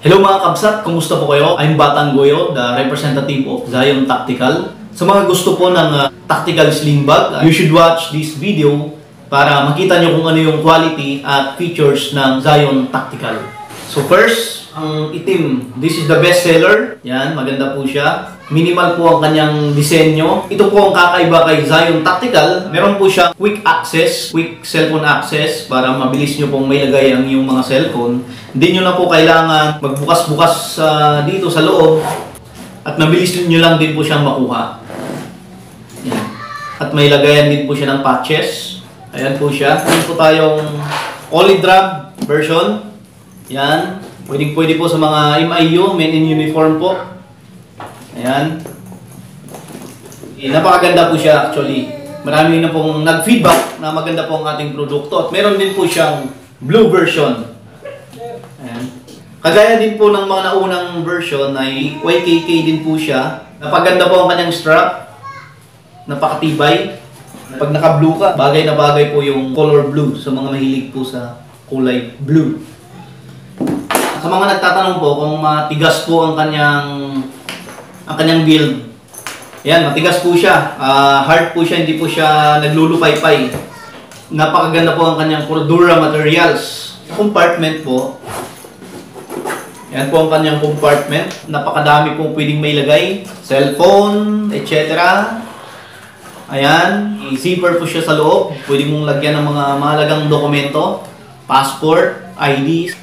Hello mga kabsat, kumusta po kayo? I'm Batang Goyo, the representative of Zion Tactical. Sa mga gusto po ng tactical sling bag, you should watch this video para makita nyo kung ano yung quality at features ng Zion Tactical. So first, ang itim. This is the best seller. Yan, maganda po siya. Minimal po ang kanyang disenyo. Ito po ang kakaiba kay Zion Tactical. Meron po siya quick access, quick cellphone access para mabilis nyo pong may lagay ang iyong mga cellphone. Hindi nyo na po kailangan magbukas-bukas dito sa loob at mabilis nyo lang din po siyang makuha. Yan. At may lagayan din po siya ng patches. Ayan po siya. Ayan po tayong Oli Drab version. Yan. Pwede po sa mga MIU, men in uniform po. Ayan. Napakaganda po siya actually. Marami na pong nag-feedback na maganda po ang ating produkto. At meron din po siyang blue version. Ayan. Kagaya din po ng mga naunang version ay YKK din po siya. Napaganda po ang kanyang strap. Napakatibay. Pag naka-blue ka, bagay na bagay po yung color blue sa mga mahilig po sa kulay blue. Sa mga nagtatanong po kung matigas po ang kanyang build. Yan, matigas po siya. Hard po siya, hindi po siya naglulupay-pay. Napakaganda po ang kanyang Cordura materials. Compartment po. Yan po ang kanyang compartment. Napakadami po pwedeng may lagay. Cellphone, etc. Ayan, i-zipper po siya sa loob. Pwede mong lagyan ng mga mahalagang dokumento. Passport, IDs.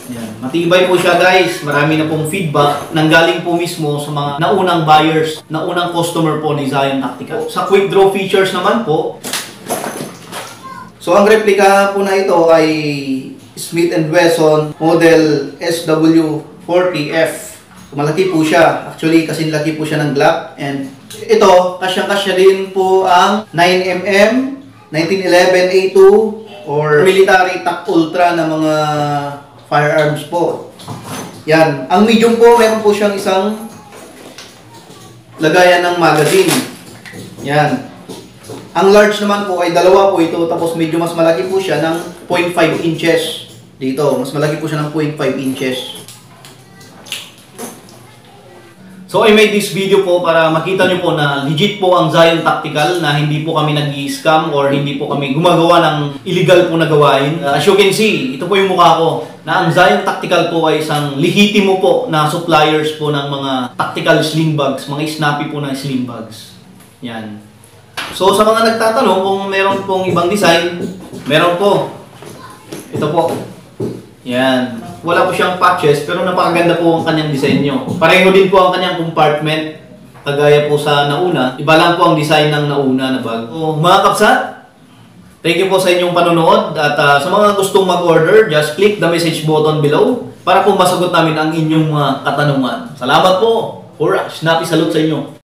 Yan. Matibay po siya guys. Marami na pong feedback nanggaling po mismo sa mga naunang buyers, naunang customer po ni Zion Tactical. Sa quick draw features naman po, so ang replika po na ito ay Smith & Wesson model SW40F. Malaki po siya. Actually, kasing laki po siya ng Glock. And ito, kasyang-kasya din po ang 9mm, 1911A2, or military TAC Ultra na mga firearms po. Yan. Ang medium po, meron po siyang isang lagayan ng magazine. Yan. Ang large naman po ay dalawa po ito. Tapos medyo mas malaki po siya ng 0.5 inches. Dito, mas malaki po siya ng 0.5 inches. So I made this video po para makita nyo po na legit po ang Zion Tactical, na hindi po kami nag-i-scam or hindi po kami gumagawa ng illegal po na gawain. As you can see, ito po yung mukha ko, na ang Zion Tactical po ay isang lehitimo po na suppliers po ng mga tactical sling bags, mga snappy po na sling bags. Yan. So sa mga nagtatanong kung meron pong ibang design, meron po. Ito po. Yan. Wala po siyang patches pero napakaganda po ang kanyang disenyo. Pareho din po ang kanyang compartment. Kagaya po sa nauna. Iba lang po ang design ng nauna na bag. So, mga kapsat, thank you po sa inyong panonood. At sa mga gustong mag-order, just click the message button below para po masagot namin ang inyong mga katanungan. Salamat po. Snappy salute sa inyo.